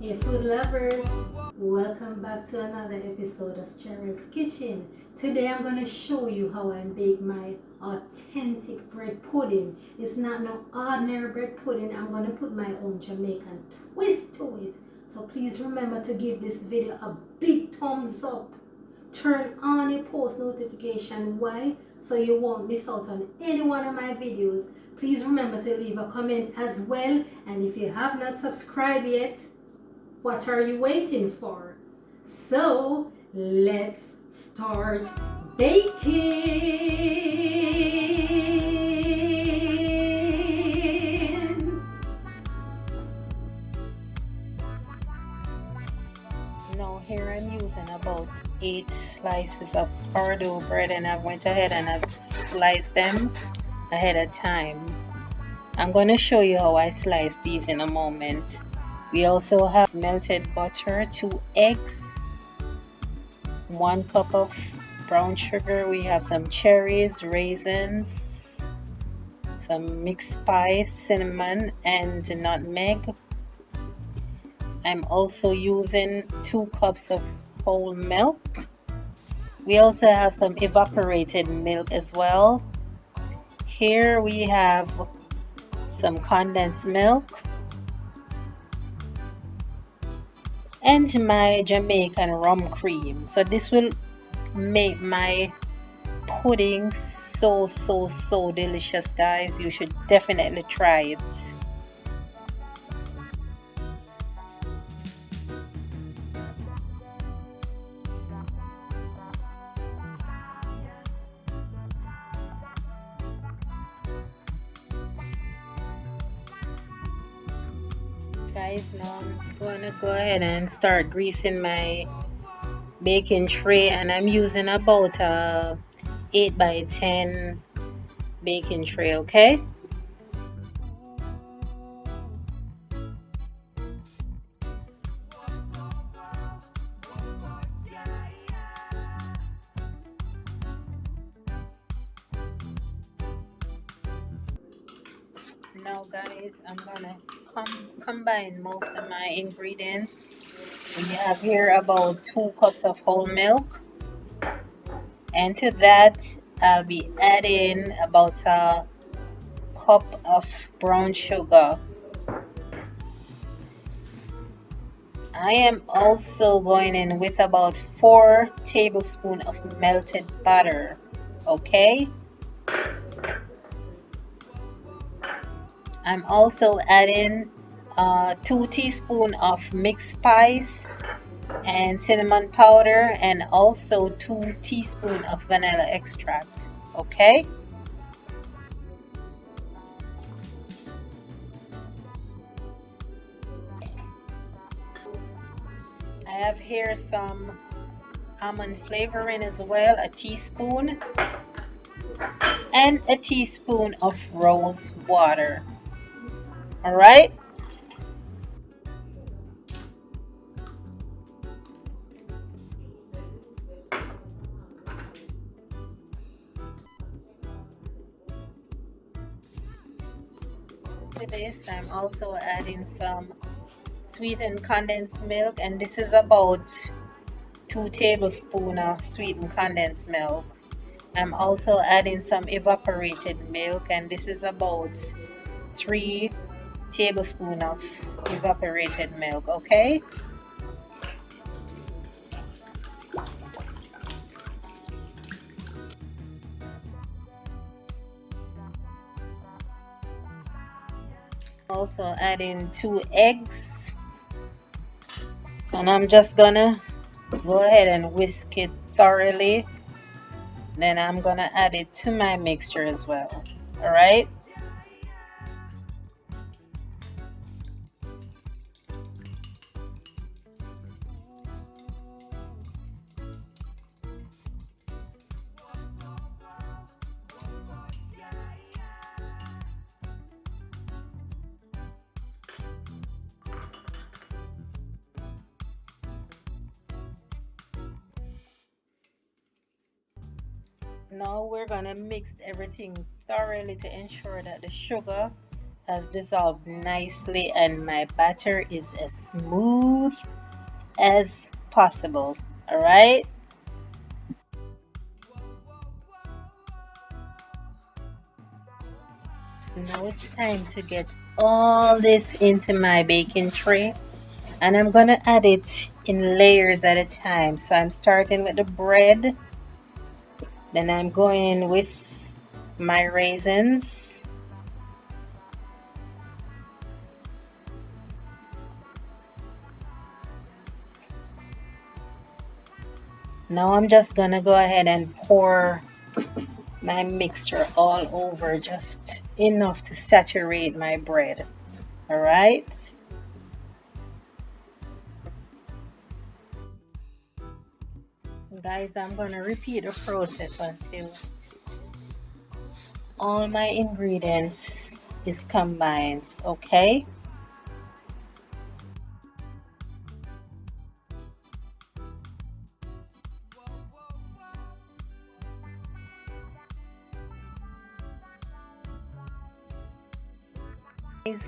Hey food lovers, welcome back to another episode of Cherries Kitchen. Today I'm going to show you how I bake my authentic bread pudding. It's not no ordinary bread pudding. I'm going to put my own Jamaican twist to it. So please remember to give this video a big thumbs up. Turn on your post notification. Why? So you won't miss out on any one of my videos. Please remember to leave a comment as well. And if you have not subscribed yet, what are you waiting for? So let's start baking. Now here I'm using about 8 slices of sourdough bread, and I went ahead and I've sliced them ahead of time. I'm going to show you how I slice these in a moment. We also have melted butter, 2 eggs, 1 cup of brown sugar. We have some cherries, raisins, some mixed spice, cinnamon, and nutmeg. I'm also using 2 cups of whole milk. We also have some evaporated milk as well. Here we have some condensed milk and my Jamaican rum cream. So this will make my pudding so delicious, guys. You should definitely try it. Guys, now I'm gonna go ahead and start greasing my baking tray, and I'm using about a 8 by 10 baking tray. Okay, now guys, I'm gonna combine most of my ingredients. We have here about 2 cups of whole milk, and to that I'll be adding about a cup of brown sugar. I am also going in with about 4 tablespoons of melted butter. Okay, I'm also adding 2 teaspoons of mixed spice and cinnamon powder, and also 2 teaspoons of vanilla extract. Okay, I have here some almond flavoring as well, a teaspoon, and a teaspoon of rose water. All right, to this I'm also adding some sweetened condensed milk, and this is about 2 tablespoons of sweetened condensed milk. I'm also adding some evaporated milk, and this is about 3 tablespoons of evaporated milk. Okay, also adding 2 eggs, and I'm just gonna go ahead and whisk it thoroughly. Then I'm gonna add it to my mixture as well. All right, now we're gonna mix everything thoroughly to ensure that the sugar has dissolved nicely and my batter is as smooth as possible. All right. Now it's time to get all this into my baking tray, and I'm gonna add it in layers at a time. So I'm starting with the bread, then I'm going with my raisins, now I'm just gonna go ahead and pour my mixture all over, just enough to saturate my bread. All right. Guys, I'm gonna repeat the process until all my ingredients is combined. Okay.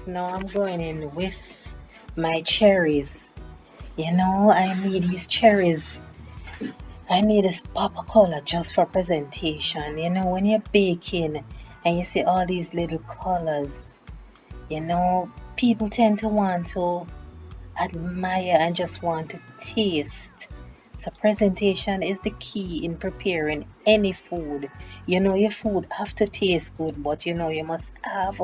Now I'm going in with my cherries. I need these cherries. I need this pop of color just for presentation. When you're baking and you see all these little colors, people tend to want to admire and just want to taste. So presentation is the key in preparing any food. Your food have to taste good, but you must have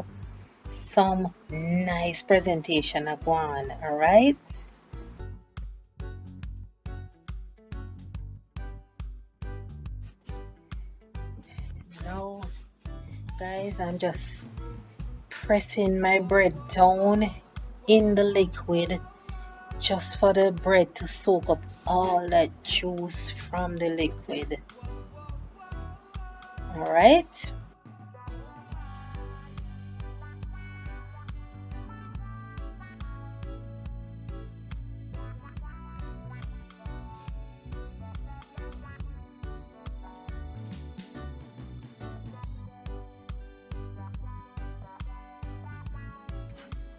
some nice presentation of one. All right. Now, guys, I'm just pressing my bread down in the liquid just for the bread to soak up all that juice from the liquid. All right.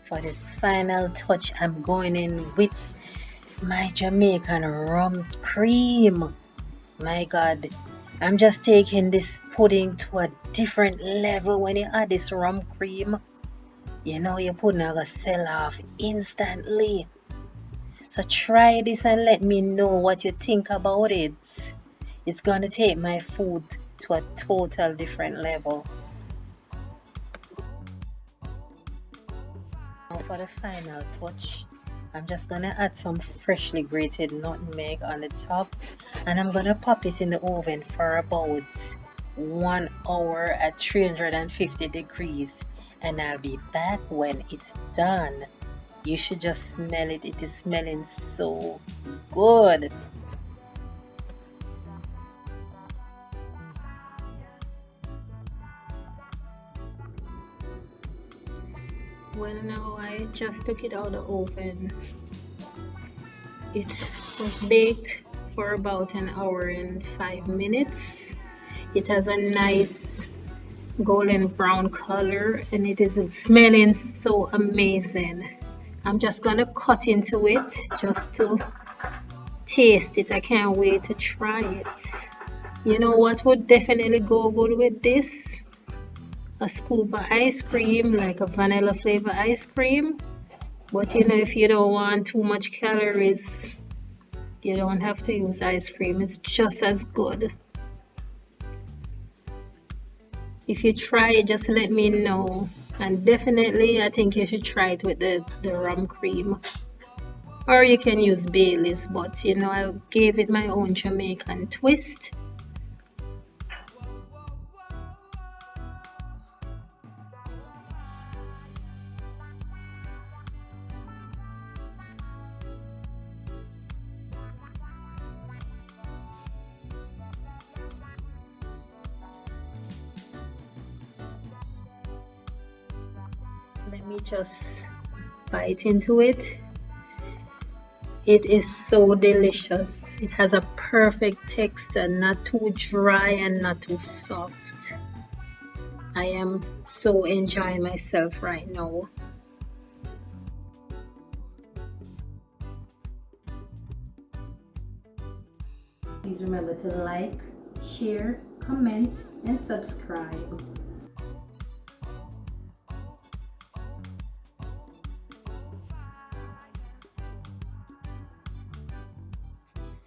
For this final touch, I'm going in with my Jamaican rum cream. My God, I'm just taking this pudding to a different level when you add this rum cream. Your pudding gonna sell off instantly. So try this and let me know what you think about it. It's gonna take my food to a total different level. Now for the final touch, I'm just gonna add some freshly grated nutmeg on the top, and I'm gonna pop it in the oven for about 1 hour at 350 degrees, and I'll be back when it's done. You should just smell it. It is smelling so good. Well, now I just took it out of the oven. It was baked for about an hour and 5 minutes. It has a nice golden brown color and it is smelling so amazing. I'm just gonna cut into it just to taste it. I can't wait to try it. You know what would definitely go good with this? A scoop of ice cream, like a vanilla flavor ice cream. But if you don't want too much calories, you don't have to use ice cream. It's just as good. If you try it, just let me know. And definitely, I think you should try it with the rum cream. Or you can use Baileys, but I gave it my own Jamaican twist. Let me just bite into it. It is so delicious. It has a perfect texture, not too dry and not too soft. I am so enjoying myself right now. Please remember to like, share, comment, and subscribe.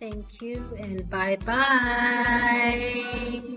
Thank you and bye bye.